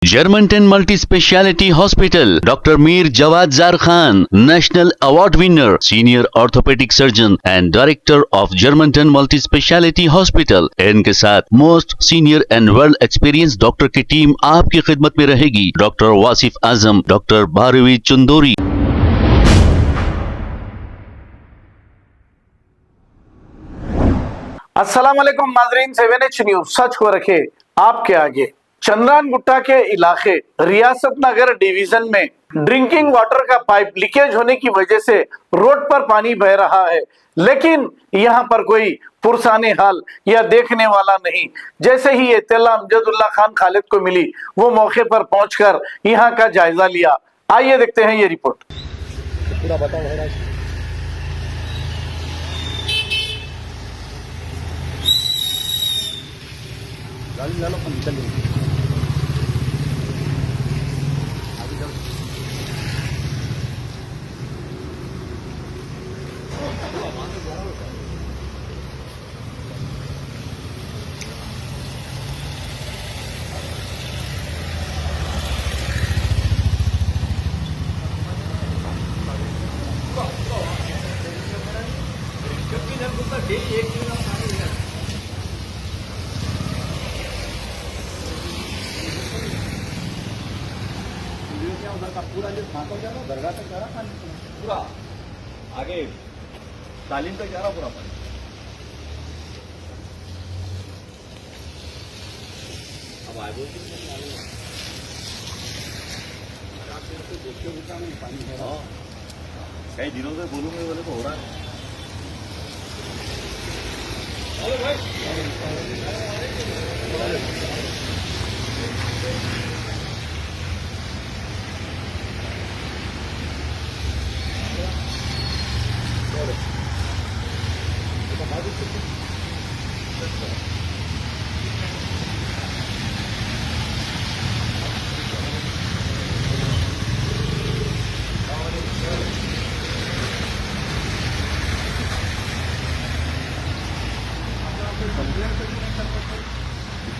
Germantown Multi-Speciality Hospital, Dr. Mir Jawad Zar Khan, National Award winner, Senior Orthopedic Surgeon and Director of Germantown Multi-Speciality Hospital। इनके साथ most senior and world experience doctor की team आपकी खिदमत में रहेगी। Doctor Wasif Azam, doctor Bharvi Chandori. अस्सलाम वालेकुम नाज़रीन, 7H न्यूज सच को रखे आपके आगे। चंद्रान गुट्टा के इलाके रियासत नगर डिवीजन में ड्रिंकिंग वाटर का पाइप लीकेज होने की वजह से रोड पर पानी बह रहा है, लेकिन यहाँ पर कोई पुरसाने हाल या देखने वाला नहीं। जैसे ही ये इत्तला अमजदुल्ला खान खालिद को मिली, वो मौके पर पहुंचकर यहाँ का जायजा लिया। आइए देखते हैं ये रिपोर्ट। पूरा बताओ। पूरा जो फांका जा रहा दरगाह तक जा रहा पानी, पूरा आगे तालीम तक जा रहा पूरा पानी। अब आगे पानी है। कई दिनों से बोलूंगे बोले तो हो रहा है।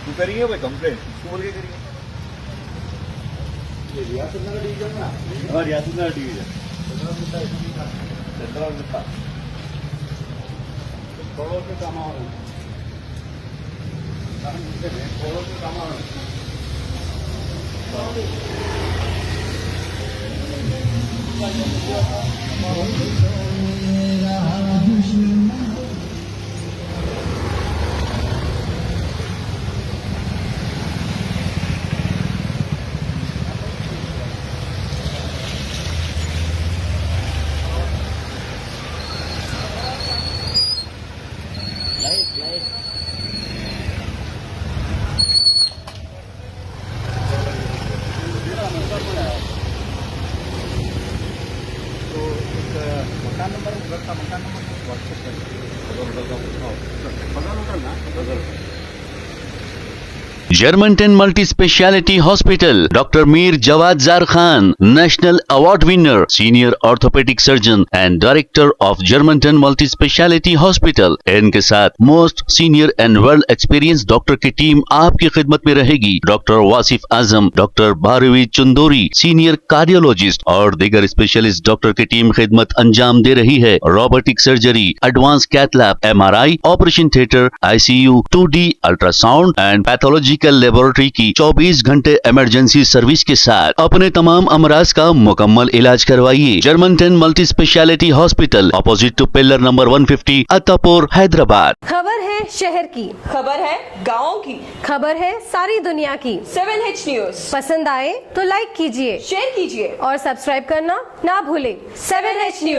तू करिए भाई कंप्लेन, इसको बोल के करिए। ये रियासत नगर डिवीजन ना, हाँ रियासत नगर डिवीजन सेंट्रल गुट्टा थोड़ों के काम आ रहे हैं, थोड़ों के काम आ रहे हैं। मकान नंबर व्हाट्सएप करिए। Germantown Multi-Speciality Hospital, Dr. Mir Jawad Zar Khan, National Award winner, Senior Orthopedic Surgeon and Director of Germantown Multi-Speciality Hospital। इनके साथ most senior and world experience doctor की टीम आपकी खिदमत में रहेगी। Doctor Wasif Azam, doctor Bharvi Chandori, senior cardiologist और दीगर specialist doctor की टीम खिदमत अंजाम दे रही है। Robotic surgery, advance cath lab, MRI, operation theatre, ICU, 2D ultrasound and pathology laboratory की 24 घंटे इमरजेंसी सर्विस के साथ अपने तमाम अमराज का मुकम्मल इलाज करवाइए। Germanten multi speciality hospital, opposite to pillar number 150, Attapur, Hyderabad. खबर है शहर की, खबर है गाँव की, खबर है सारी दुनिया की। 7H न्यूज पसंद आए तो लाइक कीजिए, शेयर कीजिए और सब्सक्राइब करना ना भूले। 7H news.